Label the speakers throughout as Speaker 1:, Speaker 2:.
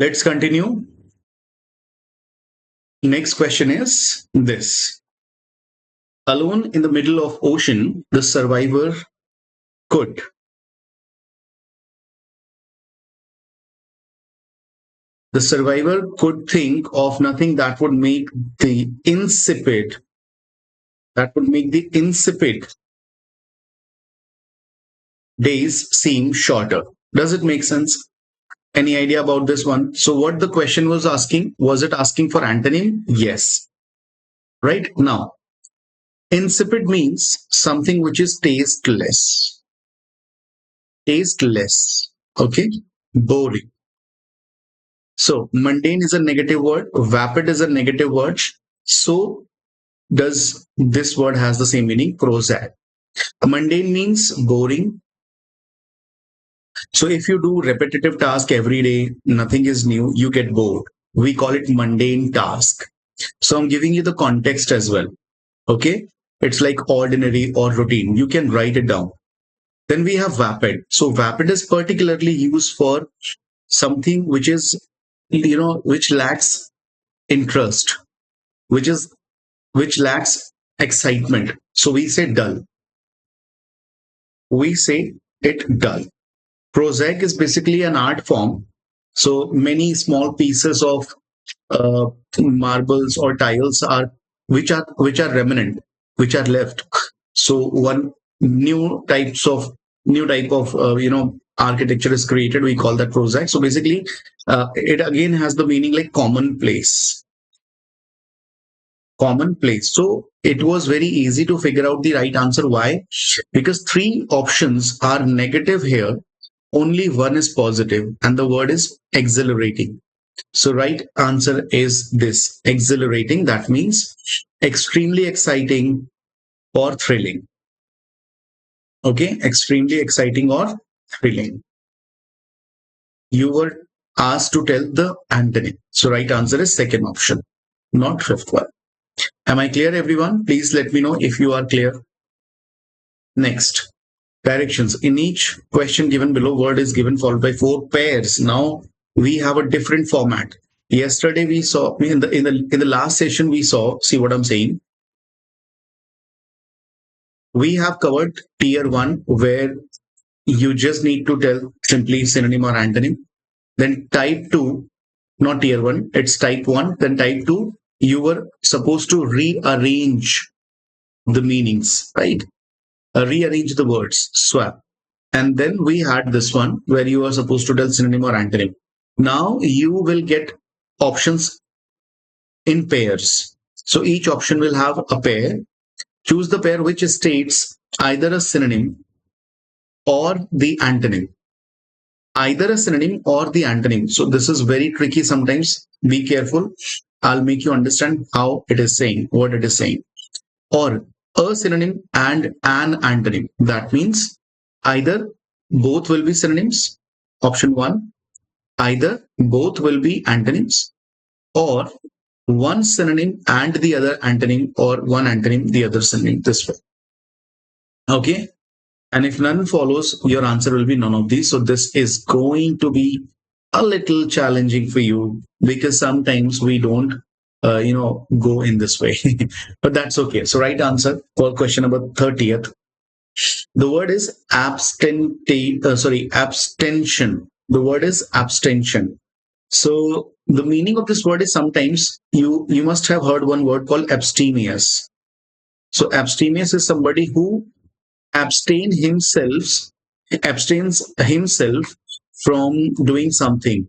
Speaker 1: Let's continue. Next question is this. Alone in the middle of ocean, the survivor could. The survivor could think of nothing that would make the insipid, days seem shorter. Does it make sense? Any idea about this one? So what the question was asking, was it asking for antonym? Yes. Right now, insipid means something which is tasteless. Tasteless. Okay. Boring. So mundane is a negative word. Vapid is a negative word. So does this word has the same meaning? Prosaic. Mundane means boring. So if you do repetitive task every day, nothing is new, you get bored. We call it mundane task. So I'm giving you the context as well. Okay. It's like ordinary or routine. You can write it down. Then we have vapid. So vapid is particularly used for something which is, which lacks interest, which lacks excitement. So we say dull. We say it dull. Prosaic is basically an art form. So many small pieces of marbles or tiles are which are remnant, which are left. So one new type of architecture is created. We call that prosaic. So basically, it again has the meaning like commonplace. Commonplace. So it was very easy to figure out the right answer. Why? Because three options are negative here. Only one is positive, and the word is exhilarating. So right answer is this, exhilarating. That means extremely exciting or thrilling. Okay, extremely exciting or thrilling. You were asked to tell the antonym. So right answer is second option, not fifth one. Am I clear, everyone? Please let me know if you are clear. Next, directions. In each question given below, word is given followed by 4 pairs. Now we have a different format. Yesterday we saw in the last session we saw, see what I'm saying? We have covered tier 1 where you just need to tell simply synonym or antonym. Then type 2, not tier 1, it's type 1. Then type 2, you were supposed to rearrange the meanings, right? Rearrange the words, swap. And then we had this one where you are supposed to tell synonym or antonym. Now you will get options in pairs. So each option will have a pair. Choose the pair which states either a synonym or the antonym. Either a synonym or the antonym. So this is very tricky sometimes. Be careful. I'll make you understand how it is saying, what it is saying. Or a synonym and an antonym. That means either both will be synonyms. Option 1. Either both will be antonyms, or one synonym and the other antonym, or one antonym, the other synonym, this way. Okay. And if none follows, your answer will be none of these. So this is going to be a little challenging for you because sometimes we don't, go in this way, but that's okay. So right answer for question number 30th. The word is abstention. The word is abstention. So the meaning of this word is sometimes you must have heard one word called abstemious. So abstemious is somebody who abstains himself from doing something.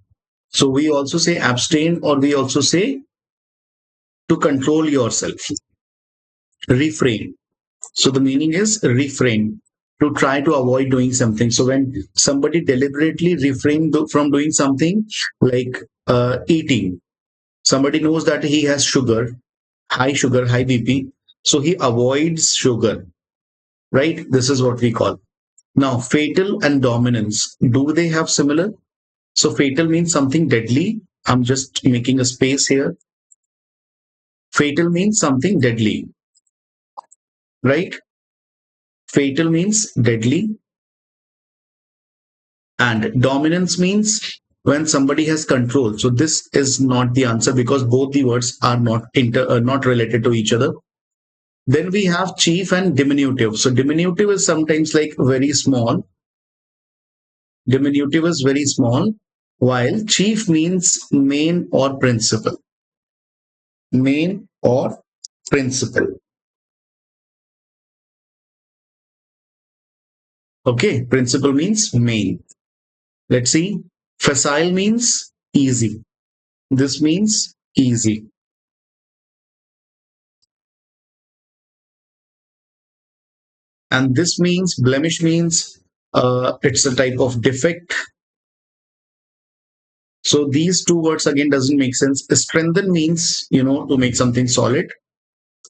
Speaker 1: So we also say abstain, or we also say to control yourself, refrain. So the meaning is refrain, to try to avoid doing something. So when somebody deliberately refrain from doing something like eating, somebody knows that he has sugar, high BP, so he avoids sugar, right? This is what we call. Now, fatal and dominance, do they have similar? So fatal means something deadly. I'm just making a space here. Fatal means something deadly, right? Fatal means deadly. And dominance means when somebody has control. So this is not the answer because both the words are not related to each other. Then we have chief and diminutive. So diminutive is sometimes like very small. Diminutive is very small, while chief means main or principal. Main or principal. Okay, principal means main. Let's see. Facile means easy. This means easy. And this means blemish means it's a type of defect. So these two words again doesn't make sense. Strengthen means, to make something solid.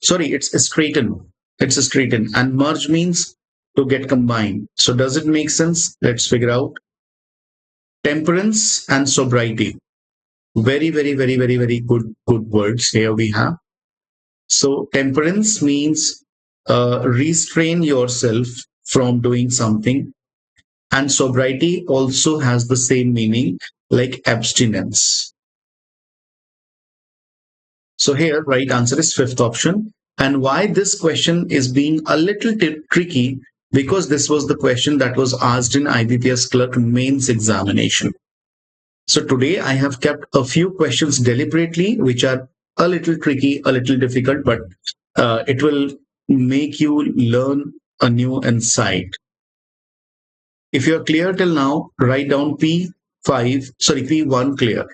Speaker 1: Sorry, it's straighten. It's a straighten. And merge means to get combined. So does it make sense? Let's figure out. Temperance and sobriety. Very, very, very, very, very good words here we have. So temperance means restrain yourself from doing something. And sobriety also has the same meaning like abstinence. So here, right answer is fifth option. And why this question is being a little tricky, because this was the question that was asked in IBPS Clerk mains examination. So today I have kept a few questions deliberately, which are a little tricky, a little difficult, but it will make you learn a new insight. If you're clear till now, write down P1 clear.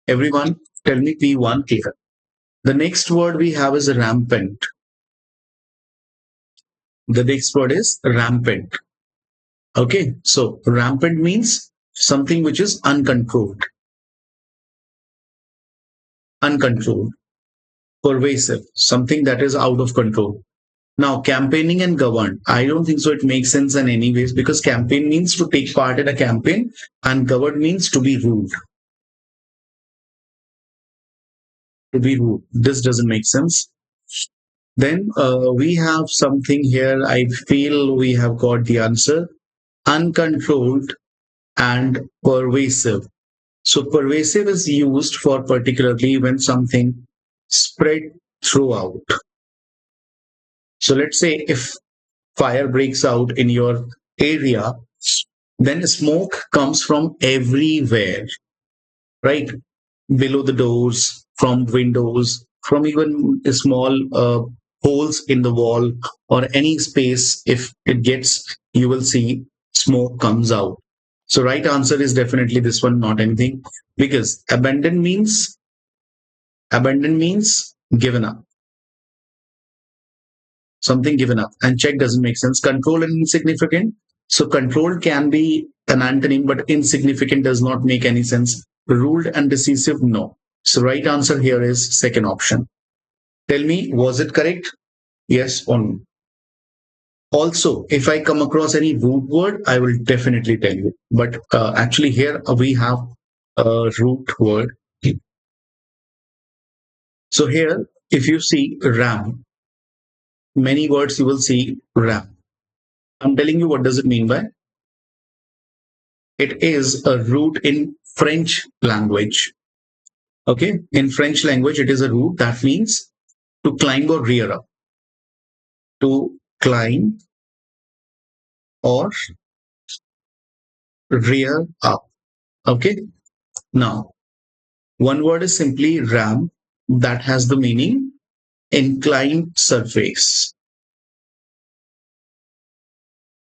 Speaker 1: Everyone, tell me P1 clear. The next word we have is rampant. The next word is rampant. Okay, so rampant means something which is uncontrolled. Uncontrolled. Pervasive, something that is out of control. Now, campaigning and govern. I don't think so it makes sense in any ways, because campaign means to take part in a campaign and govern means to be ruled. To be ruled. This doesn't make sense. Then we have something here. I feel we have got the answer. Uncontrolled and pervasive. So pervasive is used for particularly when something spread throughout. So let's say if fire breaks out in your area, then smoke comes from everywhere, right? Below the doors, from windows, from even small holes in the wall or any space. If it gets, you will see smoke comes out. So right answer is definitely this one, not anything, because abandon means given up. Something given up. And check doesn't make sense. Control and insignificant. So controlled can be an antonym, but insignificant does not make any sense. Ruled and decisive, no. So right answer here is second option. Tell me, was it correct? Yes or no? Also, if I come across any root word, I will definitely tell you. But actually here we have a root word. So here, if you see RAM, many words you will see RAM. I'm telling you what does it mean by. It is a root in French language. Okay, in French language, it is a root that means to climb or rear up. To climb or rear up. Okay, now one word is simply ram that has the meaning inclined surface.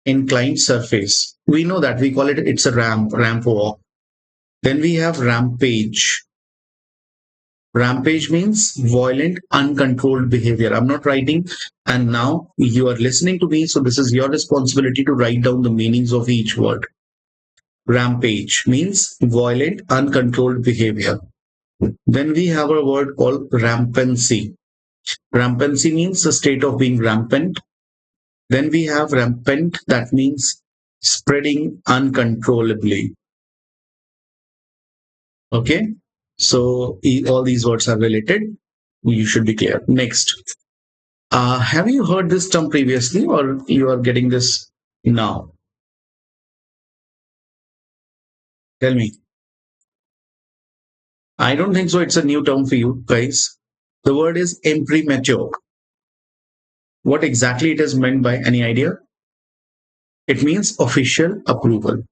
Speaker 1: Inclined surface. We know that we call it's a ramp walk. Then we have rampage. Rampage means violent, uncontrolled behavior. I'm not writing, and now you are listening to me, so this is your responsibility to write down the meanings of each word. Rampage means violent, uncontrolled behavior. Then we have a word called rampancy. Rampancy means the state of being rampant. Then we have rampant, that means spreading uncontrollably. Okay, so all these words are related. You should be clear. Next, have you heard this term previously, or you are getting this now? Tell me. I don't think so. It's a new term for you guys. The word is imprimatur. What exactly it is meant by? Any idea? It means official approval.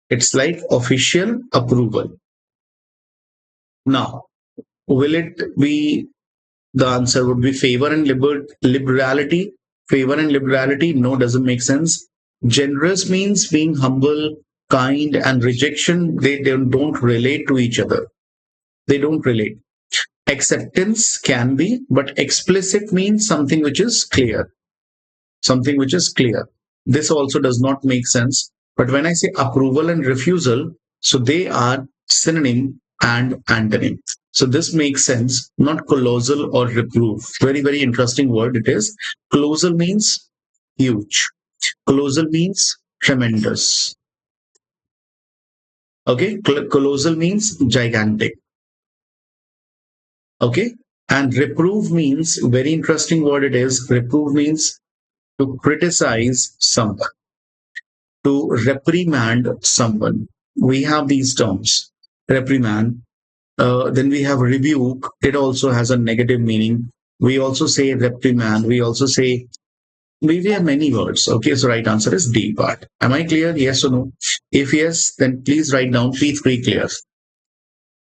Speaker 1: It's like official approval. Now, will it be, the answer would be favor and liberality? Favor and liberality? No, doesn't make sense. Generous means being humble, kind, and rejection, they don't relate to each other. They don't relate. Acceptance can be, but explicit means something which is clear. Something which is clear. This also does not make sense. But when I say approval and refusal, so they are synonym and antonym. So this makes sense, not colossal or reproof. Very, very interesting word it is. Colossal means huge. Colossal means tremendous. Okay, colossal means gigantic. Okay, and reprove means, very interesting word it is. Reprove means to criticize someone, to reprimand someone. We have these terms, reprimand. Then we have rebuke. It also has a negative meaning. We also say reprimand. We also say, we have many words. Okay, so right answer is D part. Am I clear? Yes or no? If yes, then please write down P3 clear.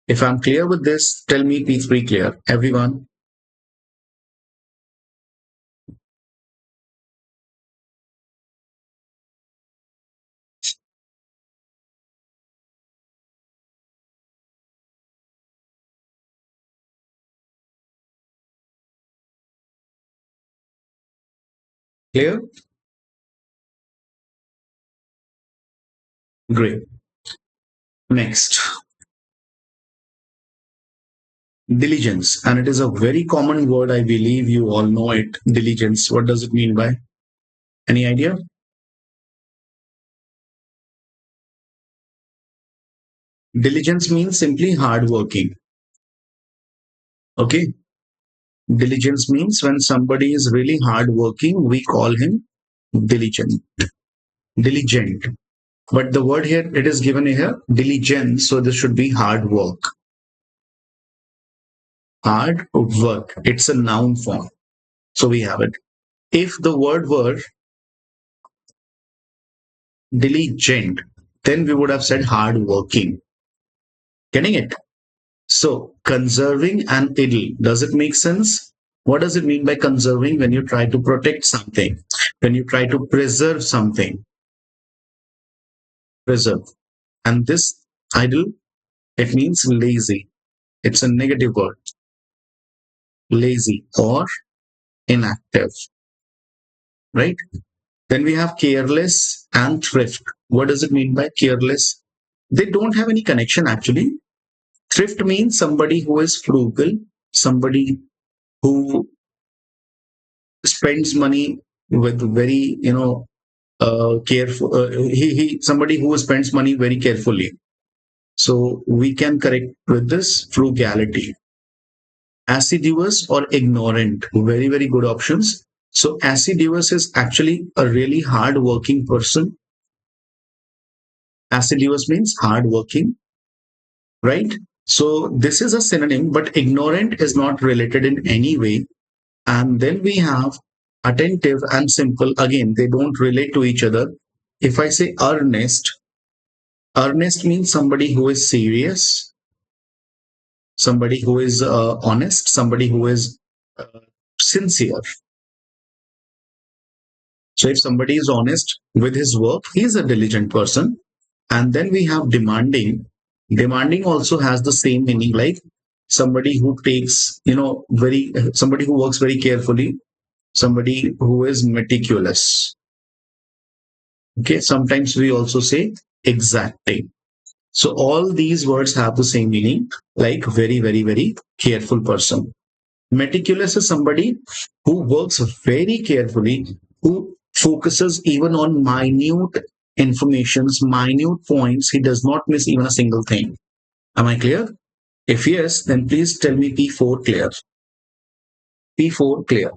Speaker 1: If I'm clear with this, tell me P3 clear. Everyone, clear? Great. Next, diligence. And it is a very common word. I believe you all know it. Diligence. What does it mean by? Any idea? Diligence means simply hardworking. Okay. Diligence means when somebody is really hardworking, we call him diligent. Diligent. But the word here, it is given here, diligence. So this should be hard work. Hard work. It's a noun form. So we have it. If the word were diligent, then we would have said hardworking. Getting it? So conserving and idle. Does it make sense? What does it mean by conserving? When you try to protect something, when you try to preserve something, preserve. And this idle, it means lazy. It's a negative word, lazy or inactive, right? Then we have careless and thrift. What does it mean by careless? They don't have any connection actually. Thrift means somebody who is frugal, somebody who spends money with very, careful. He somebody who spends money very carefully. So we can correct with this frugality. Assiduous or ignorant, very, very good options. So assiduous is actually a really hard working person. Assiduous means hard working, right? So this is a synonym, but ignorant is not related in any way. And then we have attentive and simple. Again, they don't relate to each other. If I say earnest, earnest means somebody who is serious, somebody who is honest, somebody who is uh, sincere. So if somebody is honest with his work, he is a diligent person. And then we have demanding. Demanding also has the same meaning, like somebody who takes, somebody who works very carefully, somebody who is meticulous. Okay, sometimes we also say exacting. So all these words have the same meaning, like very, very, very careful person. Meticulous is somebody who works very carefully, who focuses even on minute informations, minute points. He does not miss even a single thing. Am I clear? If yes, then please tell me P4 clear. P4 clear.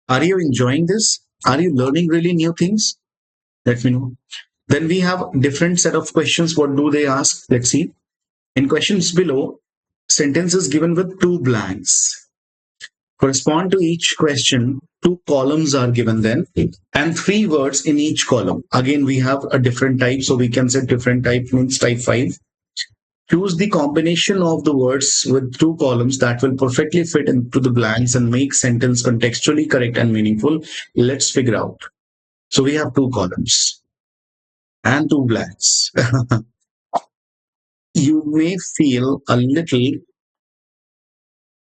Speaker 1: Are you enjoying this? Are you learning really new things? Let me know. Then we have different set of questions. What do they ask? Let's see. In questions below, sentences given with two blanks. Correspond to each question, two columns are given then, and three words in each column. Again, we have a different type, so we can say different type means type 5. Choose the combination of the words with two columns that will perfectly fit into the blanks and make sentence contextually correct and meaningful. Let's figure out. So we have two columns and two blanks. You may feel a little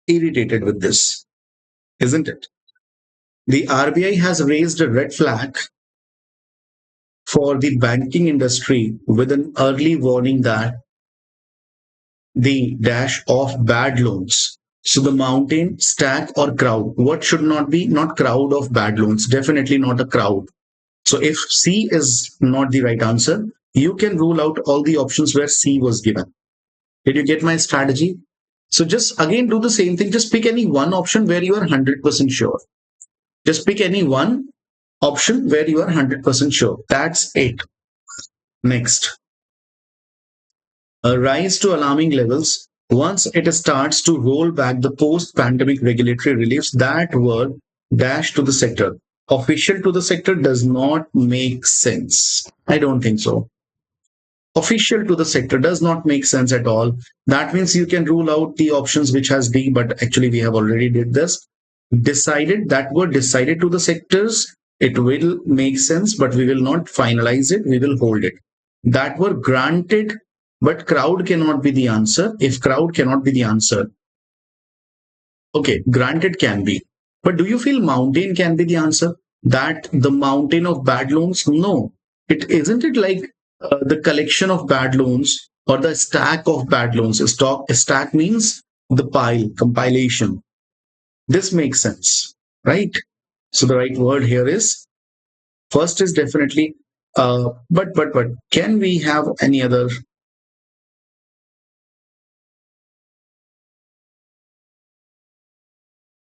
Speaker 1: irritated with this, isn't it? The RBI has raised a red flag for the banking industry with an early warning that the dash of bad loans. So the mountain, stack, or crowd. What should not be? Not crowd of bad loans. Definitely not a crowd. So if C is not the right answer, you can rule out all the options where C was given. Did you get my strategy? So just again do the same thing. Just pick any one option where you are 100% sure. Just pick any one option where you are 100% sure. That's it. Next. A rise to alarming levels once it starts to roll back the post-pandemic regulatory reliefs that were dashed to the sector. Official to the sector does not make sense. I don't think so. Official to the sector does not make sense at all. That means you can rule out the options which has D, but actually we have already did this. Decided, that word decided to the sectors, it will make sense, but we will not finalize it, we will hold it. That were granted, but crowd cannot be the answer. If crowd cannot be the answer, okay, granted can be. But do you feel mountain can be the answer? That the mountain of bad loans? No. It isn't it like the collection of bad loans or the stack of bad loans. A stack means the pile, compilation. This makes sense, right? So the right word here is, first is definitely, but can we have any other?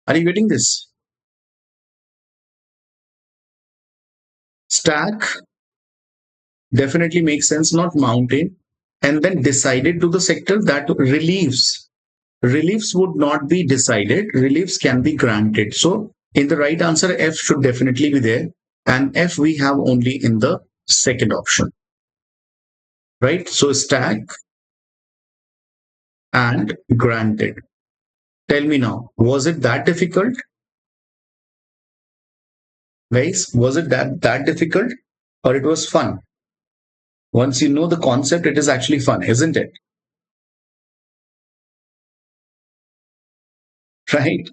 Speaker 1: Are you getting this? Stack definitely makes sense, not mountain. And then decided to the sector, that reliefs. Reliefs would not be decided, reliefs can be granted. So in the right answer, F should definitely be there. And F we have only in the second option. Right? So stack and granted. Tell me now, was it that difficult? Guys, was it that difficult? Or it was fun? Once you know the concept, it is actually fun, isn't it? Right?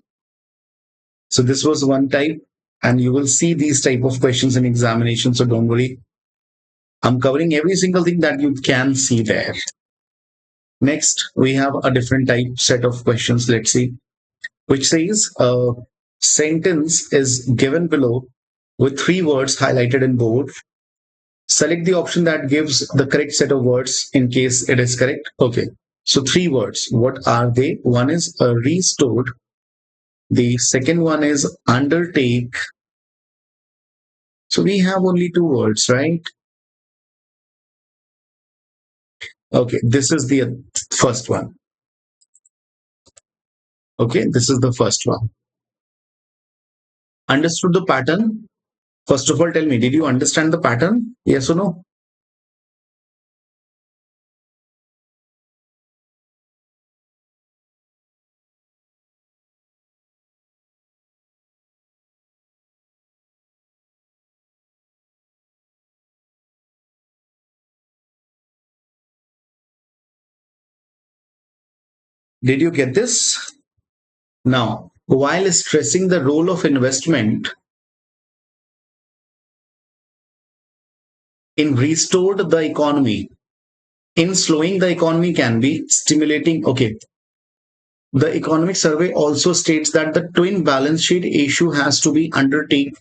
Speaker 1: So this was one type, and you will see these type of questions in examination. So don't worry. I'm covering every single thing that you can see there. Next, we have a different type set of questions. Let's see, which says a sentence is given below with three words highlighted in bold. Select the option that gives the correct set of words in case it is correct. Okay. So three words. What are they? One is restored. The second one is undertake. So we have only two words, right? Okay, this is the first one. Okay, this is the first one. Understood the pattern? First of all, tell me, did you understand the pattern? Yes or no? Did you get this? Now, while stressing the role of investment in restored the economy, in slowing the economy can be stimulating. Okay. The economic survey also states that the twin balance sheet issue has to be undertaken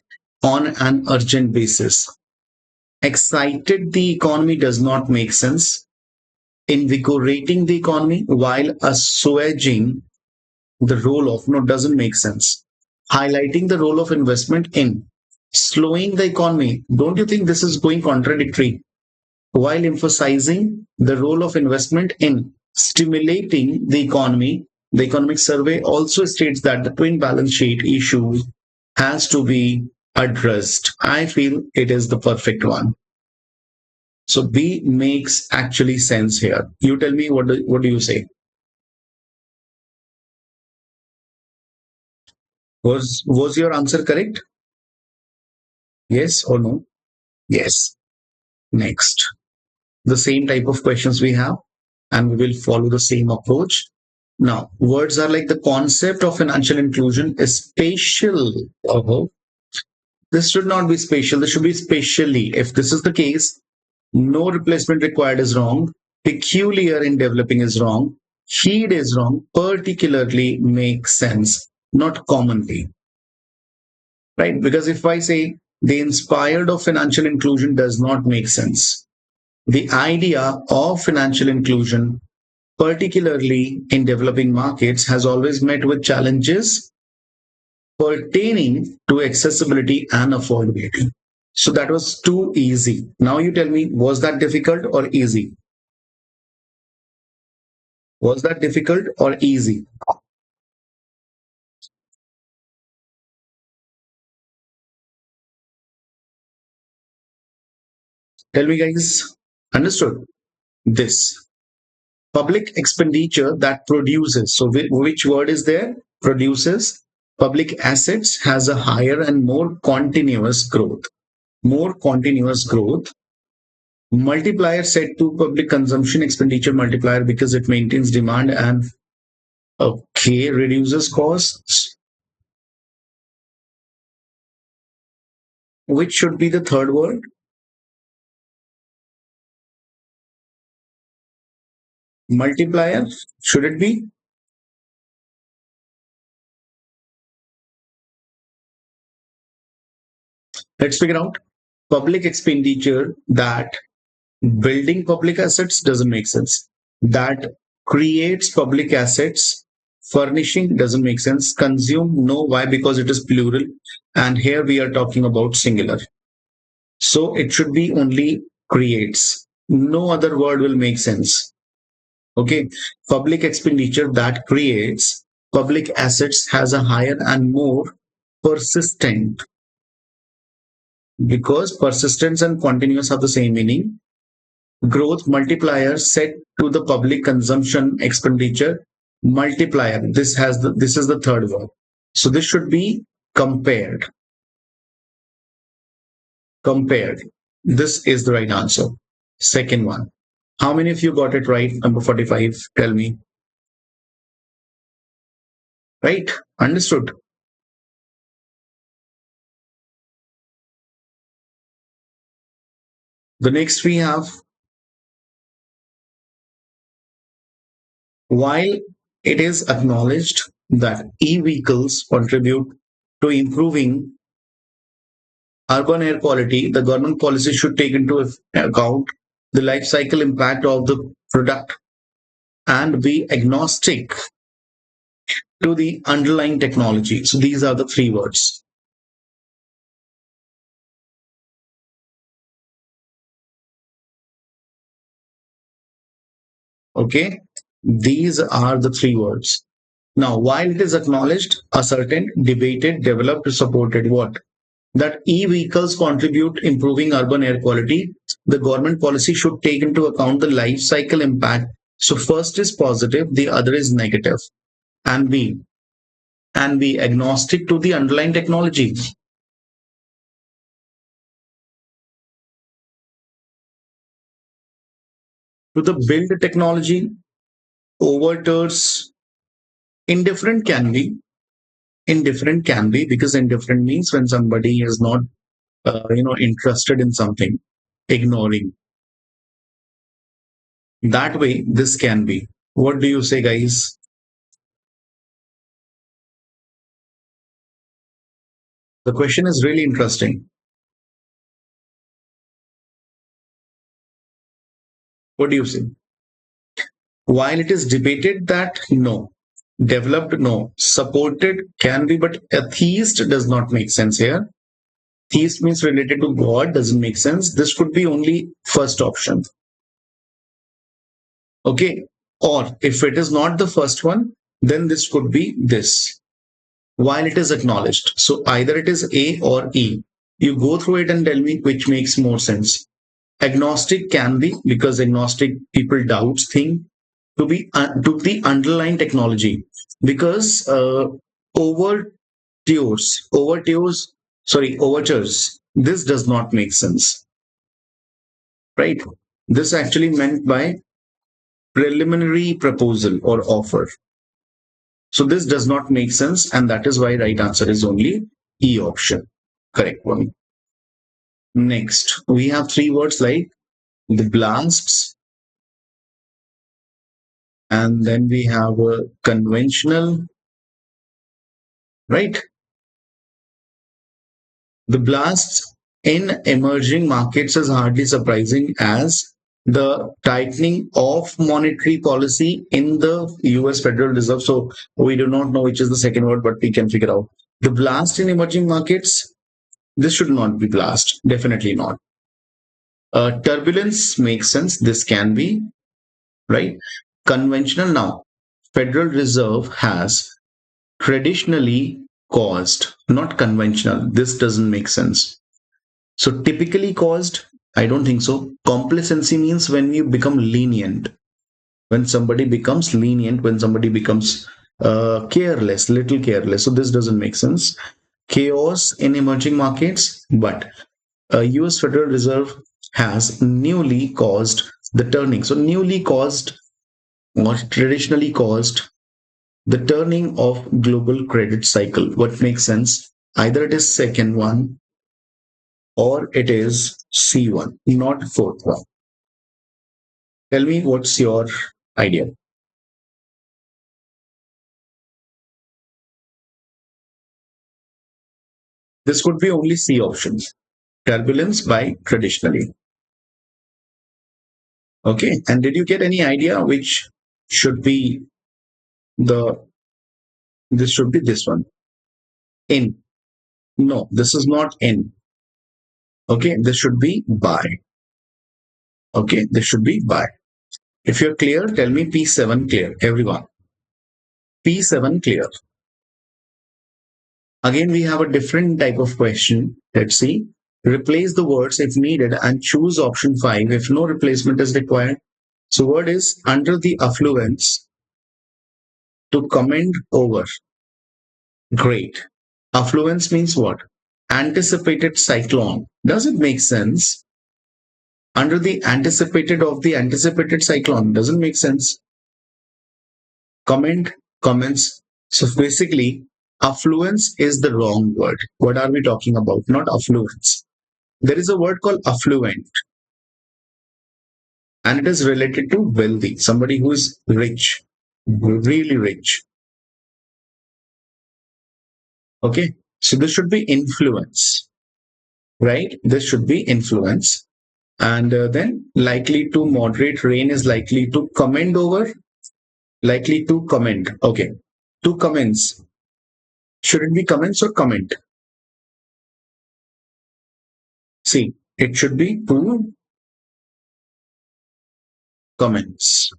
Speaker 1: on an urgent basis. Excited the economy does not make sense. Invigorating the economy while assuaging the role of, no, doesn't make sense. highlighting the role of investment in slowing the economy. Don't you think this is going contradictory? While emphasizing the role of investment in stimulating the economic survey also states that the twin balance sheet issue has to be addressed. I feel it is the perfect one. So B makes actually sense here. You tell me, what do you say? Was your answer correct? Yes or no? Yes. Next. The same type of questions we have, and we will follow the same approach. Now, words are like the concept of financial inclusion is spatial. This should not be spatial. This should be spatially. If this is the case, no replacement required is wrong. Peculiar in developing is wrong. Heed is wrong. Particularly makes sense, not commonly. Right? Because if I say the inspired of financial inclusion does not make sense. The idea of financial inclusion, particularly in developing markets, has always met with challenges pertaining to accessibility and affordability. So that was too easy. Now you tell me, was that difficult or easy? Was that difficult or easy? Tell me, guys. Understood? This public expenditure that produces. So, which word is there? Produces public assets has a higher and more continuous growth. More continuous growth. Multiplier set to public consumption expenditure multiplier because it maintains demand and okay reduces costs. Which should be the third word? Multiplier. Should it be? Let's figure out. Public expenditure that building public assets doesn't make sense. That creates public assets, furnishing doesn't make sense. Consume, no. Why? Because it is plural. And here we are talking about singular. So it should be only creates. No other word will make sense. Okay. Public expenditure that creates public assets has a higher and more persistent, because persistence and continuous have the same meaning. Growth multiplier set to the public consumption expenditure multiplier. This is the third one. So this should be compared. Compared. This is the right answer. Second one. How many of you got it right? Number 45. Tell me. Right? Understood. The next we have, while it is acknowledged that e-vehicles contribute to improving urban air quality, the government policy should take into account the life cycle impact of the product and be agnostic to the underlying technology. So these are the three words. Okay, these are the three words. Now, while it is acknowledged, ascertained, debated, developed, supported, what? That e-vehicles contribute improving urban air quality, the government policy should take into account the life cycle impact. So first is positive, the other is negative, and be agnostic to the underlying technology. To the build technology, overtures, indifferent can be. Indifferent can be because indifferent means when somebody is not, interested in something, ignoring. That way, this can be. What do you say, guys? The question is really interesting. What do you say? While it is debated that no, Developed, no. Supported can be, but atheist does not make sense here. Theist means related to God, doesn't make sense. This could be only first option. Okay. Or if it is not the first one, then this could be this, while it is acknowledged. So either it is A or E. You go through it and tell me which makes more sense. Agnostic can be, because agnostic people doubts thing to be to the underlying technology, because overtures. This does not make sense, right? This actually meant by preliminary proposal or offer. So this does not make sense, and that is why right answer is only E option, correct one. Next, we have three words like the blasts, and then we have a conventional, right? The blasts in emerging markets is hardly surprising, as the tightening of monetary policy in the US Federal Reserve. So we do not know which is the second word, but we can figure out. The blast in emerging markets, this should not be blast, definitely not. Turbulence makes sense, this can be, right? Conventional, now, Federal Reserve has traditionally caused, not conventional. This doesn't make sense. So typically caused, I don't think so. Complacency means when you become lenient. When somebody becomes lenient, when somebody becomes careless, little careless. So this doesn't make sense. Chaos in emerging markets, but US Federal Reserve has newly caused the turning. So newly caused or traditionally caused the turning of global credit cycle. What makes sense? Either it is second one or it is C1, not fourth one. Tell me what's your idea. This could be only C option. Turbulence by traditionally. Okay. And did you get any idea which should be the, this should be this one. In. No, this is not in. Okay. This should be by. Okay. This should be by. If you're clear, tell me P7 clear. Everyone. P7 clear. Again, we have a different type of question. Let's see. Replace the words if needed and choose option 5 if no replacement is required. So word is under the affluence, to commend over. Great. Affluence means what? Anticipated cyclone. Does it make sense? Under the anticipated of the anticipated cyclone. Doesn't make sense. Comment, comments. So basically, affluence is the wrong word. What are we talking about? Not affluence. There is a word called affluent, and it is related to wealthy, somebody who is rich, really rich. Okay, so this should be influence, right? This should be influence. And then likely to moderate rain is likely to commend over, likely to comment. Okay, to comments. Should it be comments or comment? See, it should be to comments.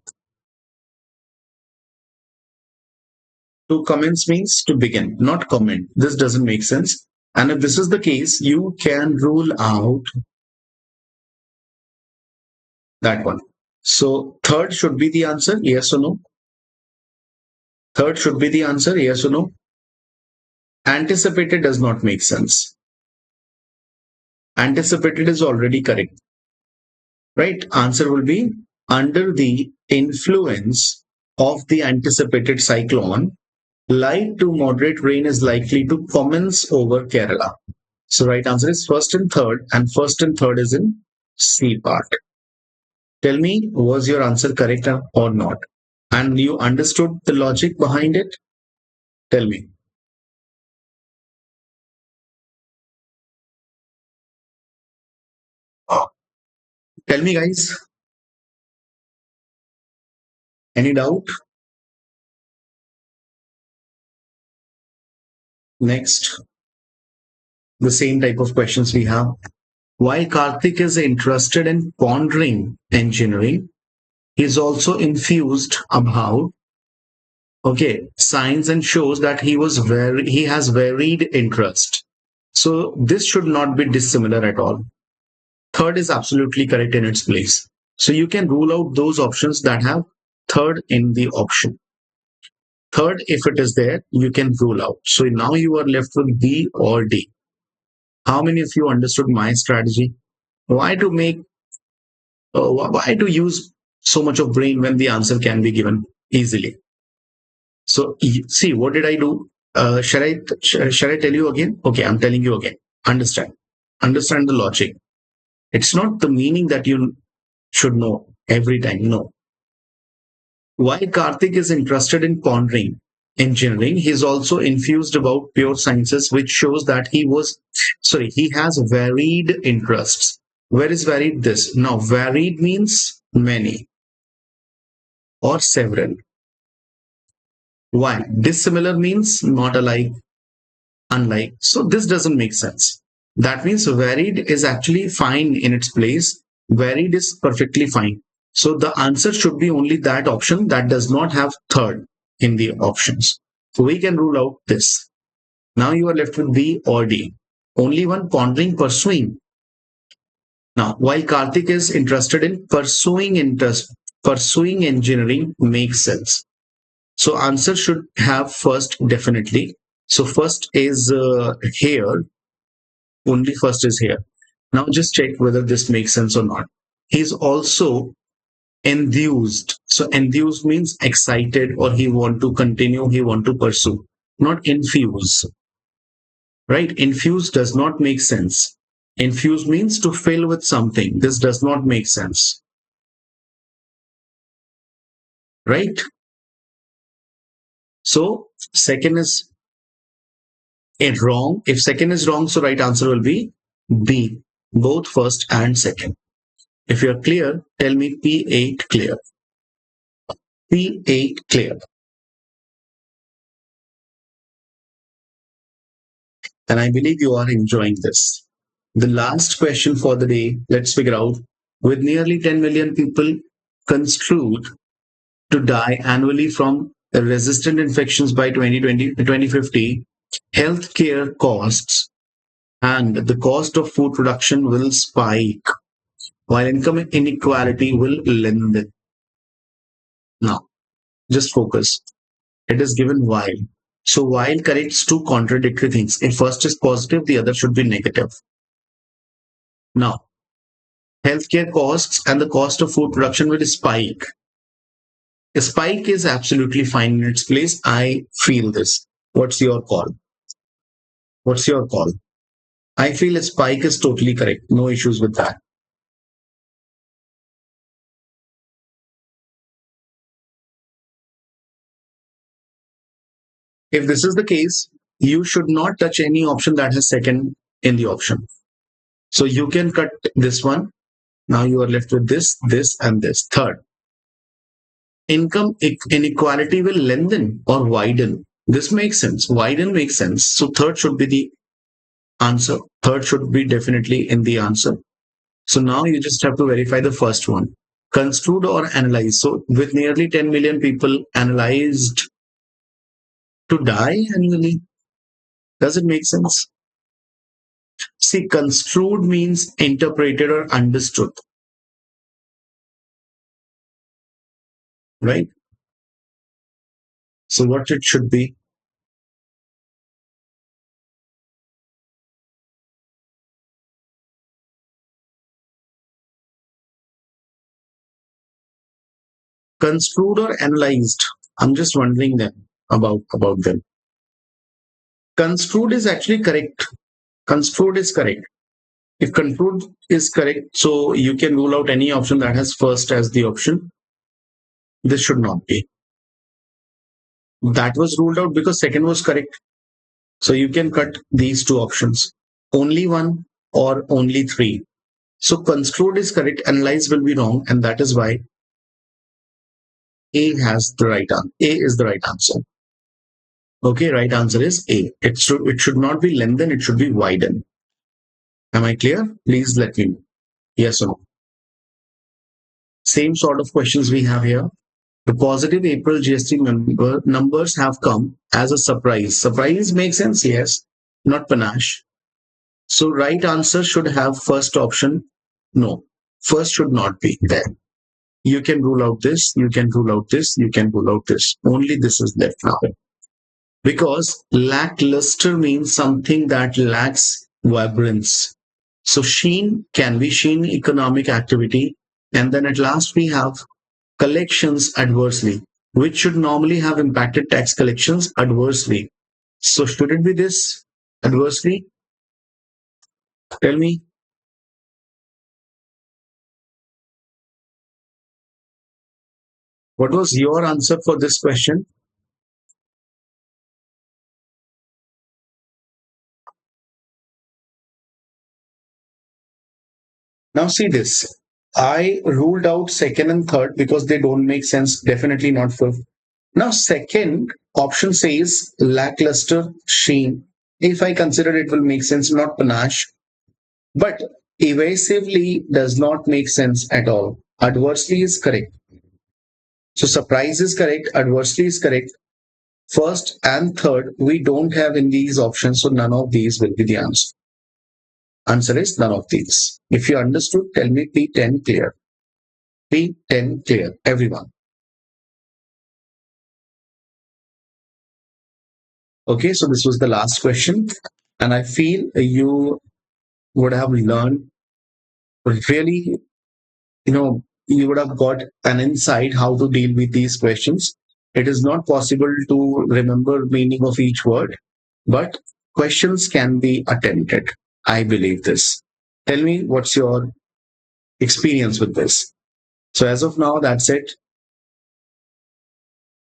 Speaker 1: To commence means to begin, not comment. This doesn't make sense. And if this is the case, you can rule out that one. So third should be the answer, yes or no? Third should be the answer, yes or no? Anticipated does not make sense. Anticipated is already correct, right? Answer will be under the influence of the anticipated cyclone, light to moderate rain is likely to commence over Kerala. So right answer is first and first and third is in C part. Tell me, was your answer correct or not? And you understood the logic behind it? Tell me. Tell me, guys. Any doubt? Next, the same type of questions we have. While Karthik is interested in pondering engineering, he's also infused about science and shows that he has varied interest. So this should not be dissimilar at all. Third is absolutely correct in its place. So you can rule out those options that have third in the option. Third, if it is there, you can rule out. So now you are left with B or D. How many of you understood my strategy? Why to make, why to use so much of brain when the answer can be given easily? So see, what did I do? Shall I tell you again? Okay, I'm telling you again. Understand the logic. It's not the meaning that you should know every time. No. While Karthik is interested in pondering engineering, he's also infused about pure sciences, which shows that he has varied interests. Where is varied? This. Now, varied means many or several. Why? Dissimilar means not alike, unlike. So this doesn't make sense. That means varied is actually fine in its place. Varied is perfectly fine. So the answer should be only that option that does not have third in the options. So we can rule out this. Now you are left with B or D. Only one pondering, pursuing. Now, while Karthik is interested in pursuing engineering makes sense. So answer should have first definitely. So first is here. Only first is here. Now just check whether this makes sense or not. He's also enthused. So enthused means excited, or he want to continue, he want to pursue, not infuse. Right? Infuse does not make sense. Infuse means to fill with something. This does not make sense. Right? So second is wrong. If second is wrong, so right answer will be B, both first and second. If you're clear, tell me P8 clear. P8 clear. And I believe you are enjoying this. The last question for the day, let's figure out. With nearly 10 million people construed to die annually from resistant infections by 2050, healthcare costs and the cost of food production will spike, while income inequality will lengthen. Now, just focus. It is given while. So while corrects two contradictory things. If first is positive, the other should be negative. Now, healthcare costs and the cost of food production will spike. A spike is absolutely fine in its place. I feel this. What's your call? What's your call? I feel a spike is totally correct. No issues with that. If this is the case, you should not touch any option that has second in the option. So you can cut this one. Now you are left with this, this, and this. Third, income inequality will lengthen or widen. This makes sense. Widen makes sense. So third should be the answer. Third should be definitely in the answer. So now you just have to verify the first one. Construed or analyze. So with nearly 10 million people analyzed to die annually, does it make sense? See, construed means interpreted or understood. Right? So what it should be? Construed or analyzed? I'm just wondering them about them. Construed is actually correct. Construed is correct. If construed is correct, so you can rule out any option that has first as the option. This should not be. That was ruled out because second was correct. So you can cut these two options. Only one or only three. So construed is correct, analyze will be wrong, and that is why A is the right answer. Okay, right answer is A. It should not be lengthen, it should be widen. Am I clear? Please let me know. Yes or no. Same sort of questions we have here. The positive April GST numbers have come as a surprise. Surprise makes sense, yes, not panache. So right answer should have first option. No, first should not be there. You can rule out this, you can rule out this, you can rule out this. Only this is left now. Because lackluster means something that lacks vibrance. So sheen can be sheen economic activity. And then at last we have collections adversely, which should normally have impacted tax collections adversely. So should it be this adversely? Tell me. What was your answer for this question? Now see this. I ruled out second and third because they don't make sense. Definitely not fifth. Now second option says lackluster sheen. If I consider it will make sense, not panache. But evasively does not make sense at all. Adversely is correct. So surprise is correct. Adversely is correct. First and third, we don't have in these options. So none of these will be the answer. Answer is none of these. If you understood, tell me P10 clear. P10 clear. Everyone. Okay, so this was the last question. And I feel you would have learned really, you would have got an insight how to deal with these questions. It is not possible to remember meaning of each word, but questions can be attempted. I believe this. Tell me what's your experience with this. So as of now, that's it.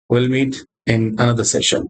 Speaker 1: We'll meet in another session.